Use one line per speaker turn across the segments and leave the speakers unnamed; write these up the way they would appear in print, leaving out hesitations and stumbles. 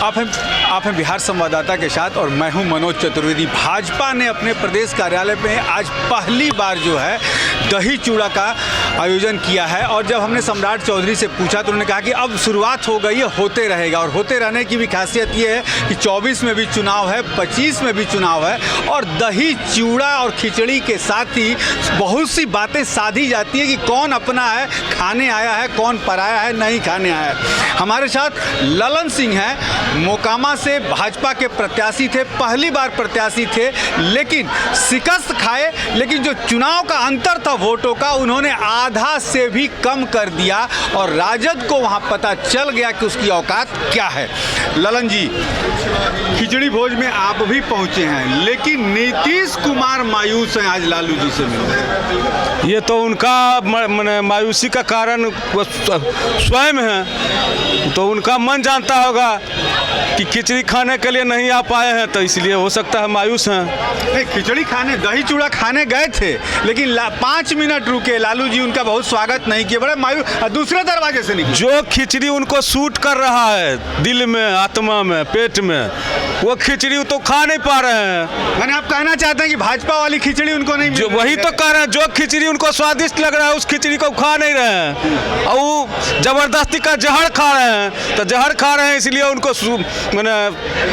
आप हैं बिहार संवाददाता के साथ और मैं हूं मनोज चतुर्वेदी। भाजपा ने अपने प्रदेश कार्यालय में आज पहली बार जो है दही चूड़ा का आयोजन किया है और जब हमने सम्राट चौधरी से पूछा तो उन्होंने कहा कि अब शुरुआत हो गई है, होते रहेगा। और होते रहने की भी खासियत ये है कि 24 में भी चुनाव है, 25 में भी चुनाव है और दही चूड़ा और खिचड़ी के साथ ही बहुत सी बातें साधी जाती है कि कौन अपना है, खाने आया है, कौन पराया है, नहीं खाने आया है। हमारे साथ ललन सिंह हैं, मोकामा से भाजपा के प्रत्याशी थे, पहली बार प्रत्याशी थे, लेकिन शिकस्त खाए। लेकिन जो चुनाव का अंतर था वोटों का, उन्होंने आधा से भी कम कर दिया और राजद को वहां पता चल गया कि उसकी औकात क्या है। ललन जी, खिचड़ी भोज में आप भी पहुंचे हैं, लेकिन नीतीश कुमार मायूस हैं आज लालू जी से मिलने।
ये तो उनका मायूसी का कारण स्वयं है, तो उनका मन जानता होगा कि खिचड़ी खाने के लिए नहीं आ पाए हैं, तो इसलिए हो सकता है मायूस हैं।
नहीं, खिचड़ी खाने, दही चूड़ा खाने गए थे, लेकिन 5 मिनट रुके, लालू जी उनका बहुत स्वागत नहीं किया, बड़े मायूस, दूसरे दरवाजे से निकले।
जो खिचड़ी उनको सूट कर रहा है दिल में, आत्मा में, पेट में, वो खिचड़ी तो खा नहीं पा रहे हैं।
मैंने आप कहना चाहते हैं कि भाजपा वाली खिचड़ी उनको नहीं
जो वही तो कह रहे हैं, जो खिचड़ी उनको स्वादिष्ट लग रहा है उस खिचड़ी को खा नहीं रहे हैं और वो जबरदस्ती का जहर खा रहे हैं। तो जहर खा रहे हैं इसलिए उनको मैंने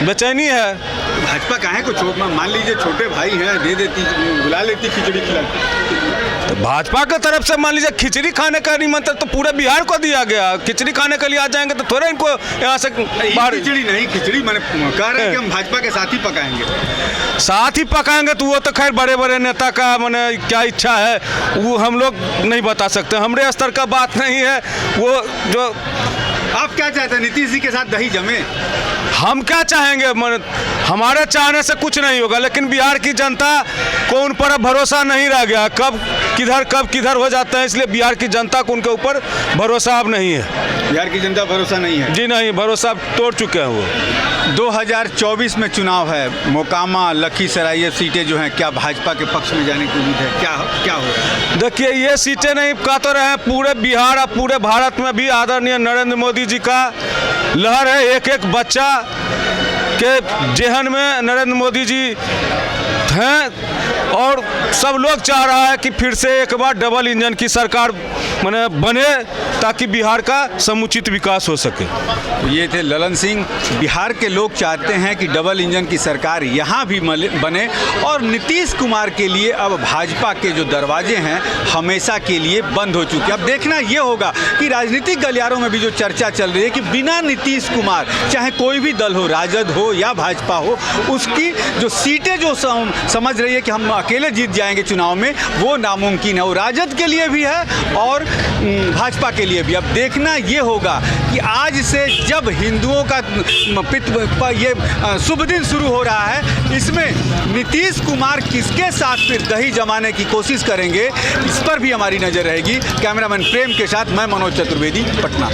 बेचैनी है।
भाजपा काहे को मान लीजिए छोटे भाई हैं, दे देती, बुला लेती खिचड़ी खिलाती।
तो भाजपा की तरफ से मान लीजिए खिचड़ी खाने का निमंत्रण तो पूरे बिहार को दिया गया। खिचड़ी खाने के लिए आ जाएंगे तो थोड़े इनको यहाँ से बाहर।
खिचड़ी नहीं, खिचड़ी मैंने कह रहे हैं कि हम भाजपा के साथ ही पकाएंगे।
साथ ही पकाएंगे तो वो तो खैर बड़े बड़े नेता का मैंने क्या इच्छा है वो हम लोग नहीं बता सकते, हमारे स्तर का बात नहीं है। वो जो
आप क्या चाहते हैं, नीतीश जी के साथ दही जमे?
हम क्या चाहेंगे, हमारे चाहने से कुछ नहीं होगा, लेकिन बिहार की जनता को उन पर भरोसा नहीं रह गया। कब किधर हो जाते हैं, इसलिए बिहार की जनता को उनके ऊपर भरोसा अब नहीं है।
बिहार की जनता भरोसा नहीं है?
जी नहीं, भरोसा तोड़ चुके हैं वो।
2024 में चुनाव है, मोकामा, लखीसराय, ये सीटें जो हैं, क्या भाजपा के पक्ष में जाने की उम्मीद है? क्या होगा?
देखिए, ये सीटें नहीं कह तो रहे हैं, पूरे बिहार और पूरे भारत में भी आदरणीय नरेंद्र मोदी जी का लहर है। एक एक बच्चा के जेहन में नरेंद्र मोदी जी हैं और सब लोग चाह रहा है कि फिर से एक बार डबल इंजन की सरकार बने ताकि बिहार का समुचित विकास हो सके।
ये थे ललन सिंह। बिहार के लोग चाहते हैं कि डबल इंजन की सरकार यहाँ भी बने और नीतीश कुमार के लिए अब भाजपा के जो दरवाजे हैं हमेशा के लिए बंद हो चुके। अब देखना ये होगा कि राजनीतिक गलियारों में भी जो चर्चा चल रही है कि बिना नीतीश कुमार, चाहे कोई भी दल हो, राजद हो या भाजपा हो, उसकी जो सीटें जो समझ रही है कि हम अकेले जीत जाएंगे चुनाव में, वो नामुमकिन है। वो राजद के लिए भी है और भाजपा के लिए भी। अब देखना ये होगा कि आज से जब हिंदुओं का ये शुभ दिन शुरू हो रहा है, इसमें नीतीश कुमार किसके साथ फिर दही जमाने की कोशिश करेंगे, इस पर भी हमारी नज़र रहेगी। कैमरामैन प्रेम के साथ मैं मनोज चतुर्वेदी, पटना।